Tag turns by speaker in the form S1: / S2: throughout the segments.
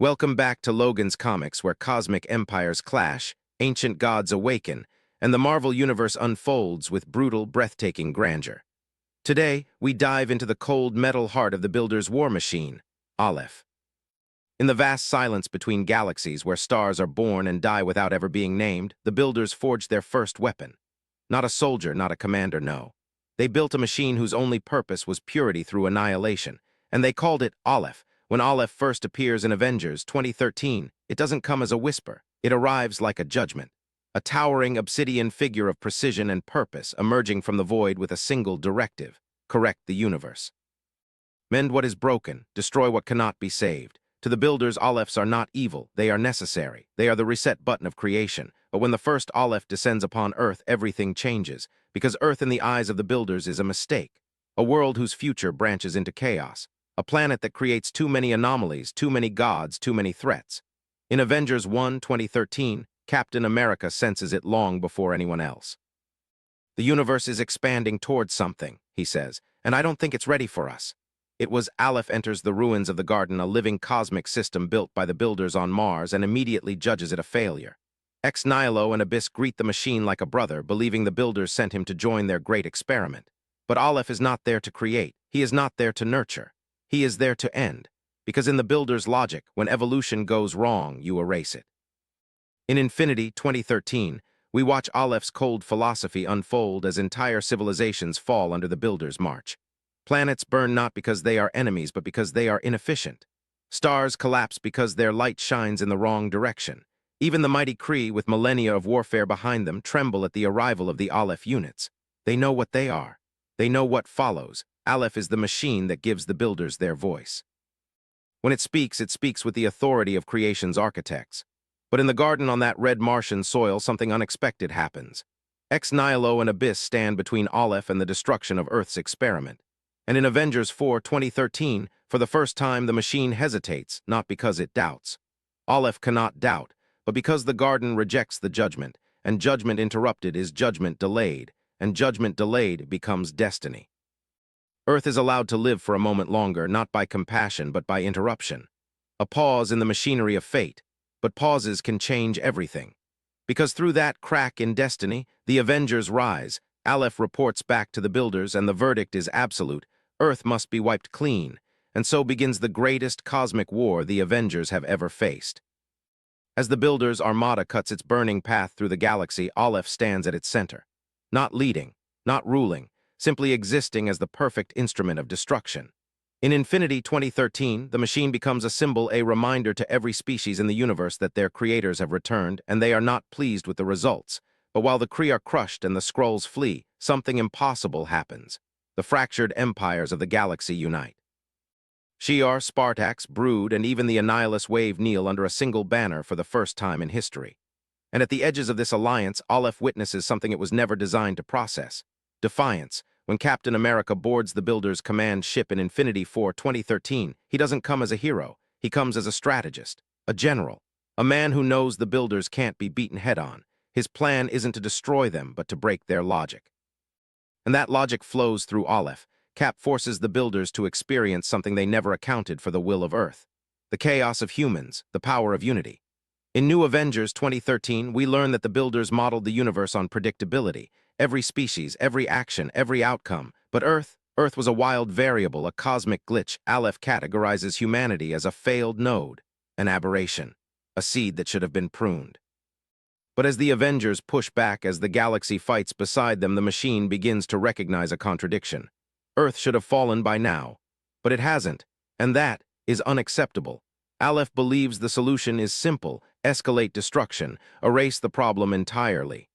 S1: Welcome back to Logan's Comics, where cosmic empires clash, ancient gods awaken, and the Marvel Universe unfolds with brutal, breathtaking grandeur. Today, we dive into the cold metal heart of the Builder's war machine, Aleph. In the vast silence between galaxies where stars are born and die without ever being named, the Builders forged their first weapon. Not a soldier, not a commander, no. They built a machine whose only purpose was purity through annihilation, and they called it Aleph. When Aleph first appears in Avengers 2013, it doesn't come as a whisper. It arrives like a judgment. A towering obsidian figure of precision and purpose emerging from the void with a single directive: correct the universe. Mend what is broken, destroy what cannot be saved. To the Builders, Alephs are not evil, they are necessary. They are the reset button of creation. But when the first Aleph descends upon Earth, everything changes, because Earth in the eyes of the Builders is a mistake. A world whose future branches into chaos. A planet that creates too many anomalies, too many gods, too many threats. In Avengers 1, 2013, Captain America senses it long before anyone else. The universe is expanding towards something, he says, and I don't think it's ready for us. It was Aleph enters the ruins of the garden, a living cosmic system built by the Builders on Mars, and immediately judges it a failure. Ex Nihilo and Abyss greet the machine like a brother, believing the Builders sent him to join their great experiment. But Aleph is not there to create, he is not there to nurture. He is there to end, because in the Builder's logic, when evolution goes wrong, you erase it. In Infinity 2013, we watch Aleph's cold philosophy unfold as entire civilizations fall under the Builder's march. Planets burn not because they are enemies, but because they are inefficient. Stars collapse because their light shines in the wrong direction. Even the mighty Kree, with millennia of warfare behind them, tremble at the arrival of the Aleph units. They know what they are. They know what follows. Aleph is the machine that gives the Builders their voice. When it speaks with the authority of creation's architects. But in the garden on that red Martian soil, something unexpected happens. Ex Nihilo and Abyss stand between Aleph and the destruction of Earth's experiment. And in Avengers 4, 2013, for the first time the machine hesitates, not because it doubts. Aleph cannot doubt, but because the garden rejects the judgment, and judgment interrupted is judgment delayed, and judgment delayed becomes destiny. Earth is allowed to live for a moment longer, not by compassion, but by interruption. A pause in the machinery of fate, but pauses can change everything. Because through that crack in destiny, the Avengers rise. Aleph reports back to the Builders, and the verdict is absolute. Earth must be wiped clean, and so begins the greatest cosmic war the Avengers have ever faced. As the Builders' armada cuts its burning path through the galaxy, Aleph stands at its center. Not leading, not ruling, simply existing as the perfect instrument of destruction. In Infinity 2013, the machine becomes a symbol, a reminder to every species in the universe that their creators have returned, and they are not pleased with the results. But while the Kree are crushed and the Skrulls flee, something impossible happens. The fractured empires of the galaxy unite. Shi'ar, Spartax, Brood, and even the Annihilus wave kneel under a single banner for the first time in history. And at the edges of this alliance, Aleph witnesses something it was never designed to process: defiance. When Captain America boards the Builders' command ship in Infinity 4, 2013, he doesn't come as a hero. He comes as a strategist, a general, a man who knows the Builders can't be beaten head-on. His plan isn't to destroy them, but to break their logic. And that logic flows through Aleph. Cap forces the Builders to experience something they never accounted for: the will of Earth. The chaos of humans, the power of unity. In New Avengers 2013, we learn that the Builders modeled the universe on predictability. Every species, every action, every outcome. But Earth was a wild variable, a cosmic glitch. Aleph categorizes humanity as a failed node, an aberration, a seed that should have been pruned. But as the Avengers push back, as the galaxy fights beside them, the machine begins to recognize a contradiction. Earth should have fallen by now, but it hasn't, and that is unacceptable. Aleph believes the solution is simple: escalate destruction, erase the problem entirely.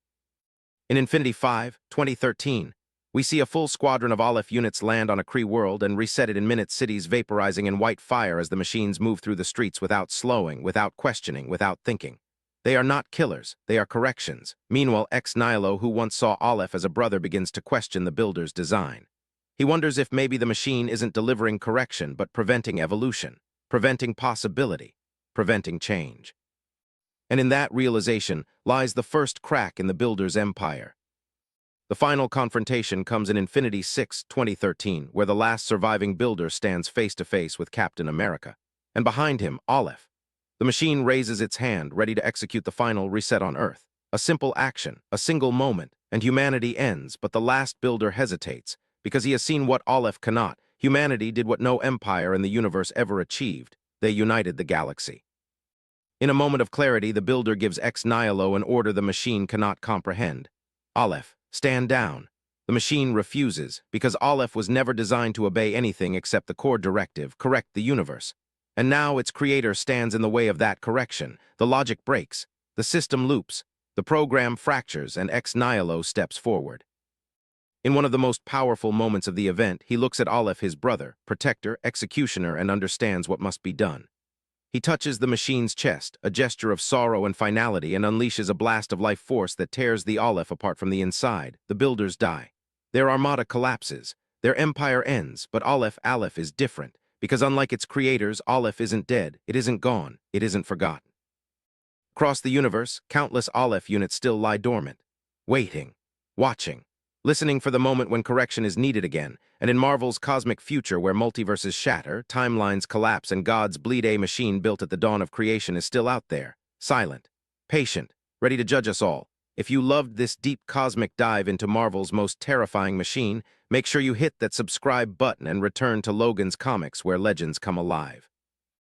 S1: In Infinity 5, 2013, we see a full squadron of Aleph units land on a Kree world and reset it in minutes, cities vaporizing in white fire as the machines move through the streets without slowing, without questioning, without thinking. They are not killers, they are corrections. Meanwhile, Ex Nihilo, who once saw Aleph as a brother, begins to question the Builders' design. He wonders if maybe the machine isn't delivering correction, but preventing evolution, preventing possibility, preventing change. And in that realization lies the first crack in the Builders' empire. The final confrontation comes in Infinity 6, 2013, where the last surviving Builder stands face to face with Captain America, and behind him, Aleph, The machine raises its hand, ready to execute the final reset on Earth. A simple action, a single moment, and humanity ends, but the last builder hesitates. Because he has seen what Aleph cannot, humanity did what no empire in the universe ever achieved. They united the galaxy. In a moment of clarity, the builder gives ex nihilo an order the machine cannot comprehend. Aleph, stand down. The machine refuses, because Aleph was never designed to obey anything except the core directive, correct the universe. And now its creator stands in the way of that correction. The logic breaks, the system loops, the program fractures, and ex nihilo steps forward. In one of the most powerful moments of the event, he looks at Aleph, his brother, protector, executioner, and understands what must be done. He touches the machine's chest, a gesture of sorrow and finality, and unleashes a blast of life force that tears the Aleph apart from the inside. The builders die. Their armada collapses. Their empire ends, but Aleph is different, because unlike its creators, Aleph isn't dead, it isn't gone, it isn't forgotten. Across the universe, countless Aleph units still lie dormant, waiting, watching, listening for the moment when correction is needed again. And in Marvel's cosmic future where multiverses shatter, timelines collapse, and God's bleed-A machine built at the dawn of creation is still out there, silent, patient, ready to judge us all. If you loved this deep cosmic dive into Marvel's most terrifying machine, make sure you hit that subscribe button and return to Logan's comics where legends come alive.